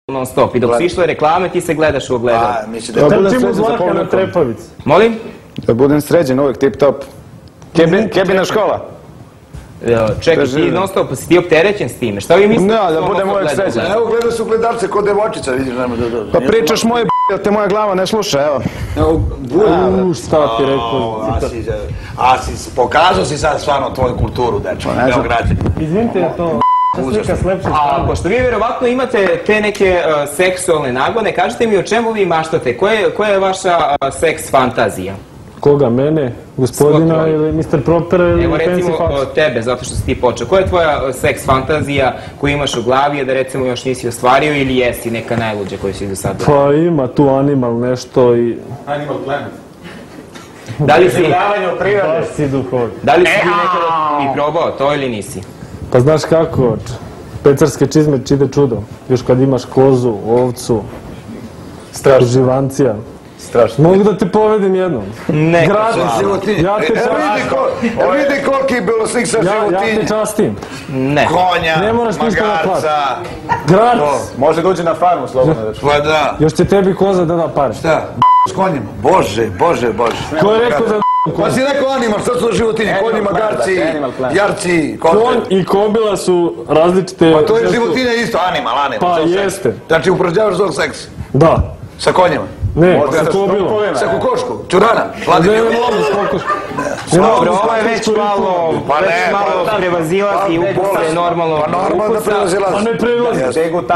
non stop. I dok su išle reklame, ti se gledaš u ogledalu. Da budem sređen za pogledom. Molim? Da budem sređen, uvek tip top. Kebina škola. Čekaj, ti non stop, si ti opterećen s time? Šta vi mislite? Da budem uvek sređen. Evo, gledaju su gledalce kod devojčica, vidiš, nema da... Pa pričaš moje b***, jer te moja glava ne sluša, evo. Šta ti rekao? Pokazao si sad stvarno tvoju kulturu, dečko, Beograđe. Izvinite, to slika s lepšeg strane. Pošto vi verovatno imate te neke seksualne nagone, kažete mi o čemu vi maštate? Koja je vaša seks fantazija? Koga, mene, gospodina ili Mr. Propera ili Evo Fancy recimo Fox? tebe, zato što si ti počeo. Koja je tvoja seks fantazija koju imaš u glavi, a da recimo još nisi ostvario ili jesi neka najluđa koju si do sada? Pa ima tu Animal nešto i... Animal Planet. Da li si Baš si duhovit. Da li si ti nekada i probao to ili nisi? Pa znaš kako, pecarske čizme čide čudo. Još kad imaš kozu, ovcu, živancija. Strašno. Mogu da te povedem jednom. Ne. Gratis. Ja te častim. Vidi koliki je bilo slik sa životinje. Ja te častim. Ne. Konja, Ne moraš ništa da platiš. magarca. Gratis. Može da uđe na farmu, slobodno dečko. Pa da. Još će tebi koza da pare. Šta? S konjima. Bože. Ko je rekao da Pa si rekao animal, šta su to životinje? Konji, magarci, jarci, konj koze. i kobila su različite... Pa to je životinje isto, animal. Pa to seks. jeste. Znači upražnjavaš zbog seksa. Da. Sa konjima. Ne, sa kobilom. Sa kokošku, čurana, Vladimir. Ne mogu s kokoškom. Dobro, ovo je već malo prevazilazi ukuse normalno. Pa normalno da prevazilazi. Pa ne prevazi.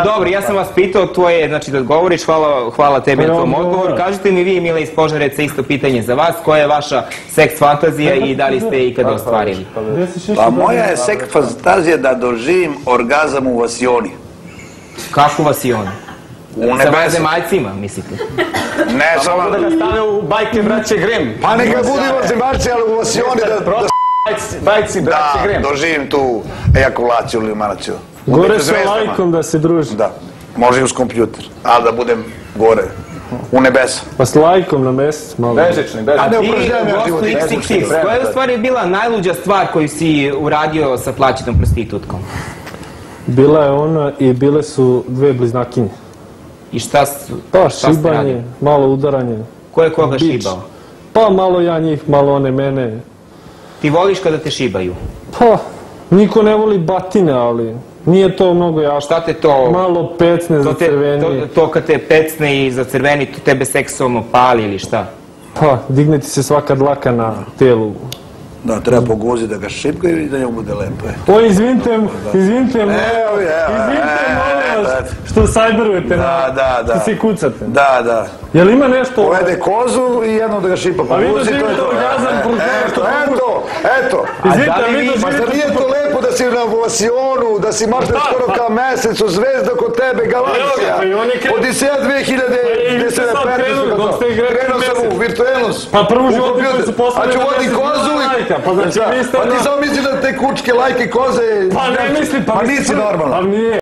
Dobro, ja sam vas pitao, tvoje, znači da odgovoriš, hvala tebi na tom odgovoru. Kažite mi vi, Mila iz Požareca, isto pitanje za vas, koja je vaša seks fantazija i da li ste je ikada ostvarili? Pa moja je seks fantazija da doživim orgazam u vasioni. Kako vasioni? U Sa nebesu. vanzemaljcima, mislite? Ne, samo Da ga stave u bajke braće Grimm. Pa neka budi vanzemaljci, ali u vasioni da... Bajci braće Da, Grimm. doživim tu ejakulaciju ili emanaciju. Gore sa lajkom da se druži. Da, može i uz kompjuter, ali da budem gore, u nebesa. Pa s lajkom na mesec malo. Bežični. A ne Ti, upražnjavam ja Gostu životinje. XXX, koja je u stvari bila najluđa stvar koju si uradio sa plaćenom prostitutkom? Bila je ona i bile su dve bliznakinje. I šta ste Pa radili? šibanje, malo udaranje. Ko je koga Bič. šibao? Pa malo ja njih, malo one mene. Ti voliš kada te šibaju? Pa, niko ne voli batine, ali nije to mnogo jako. Šta te to... Malo pecne za crveni. To kad te pecne i za crveni, to tebe seksualno pali ili šta? Pa, digne ti se svaka dlaka na telu. Da, treba poguziti da ga šipkaju i da njemu bude lepo. O, izvinite, molim vas, što sajberujete, što si kucate. Da. Jel ima nešto... Povede kozu i jedno da ga šipa po A vi guzi, to je doživite to. orgazam kroz nešto. Eto. Izvinite, da li vi vi- Pa zar doživite... nije to lepo da si na vasionu, da si mašta skoro kao mesec, u zvezda kod tebe, galaksija. Pa i on je krenuo. Odiseja 2000, gde se vi ste sad krenuli, dok ste igrali krenuo sam mesec. u virtuelnost. Pa prvo životinje koji su poslali A ću na vodi mesec, kozu i... lajka, pa znači vi ste... Pa ti samo misliš da te kučke, lajke, koze... Pa ne mislim, Pa nisi normalno. Pa nije.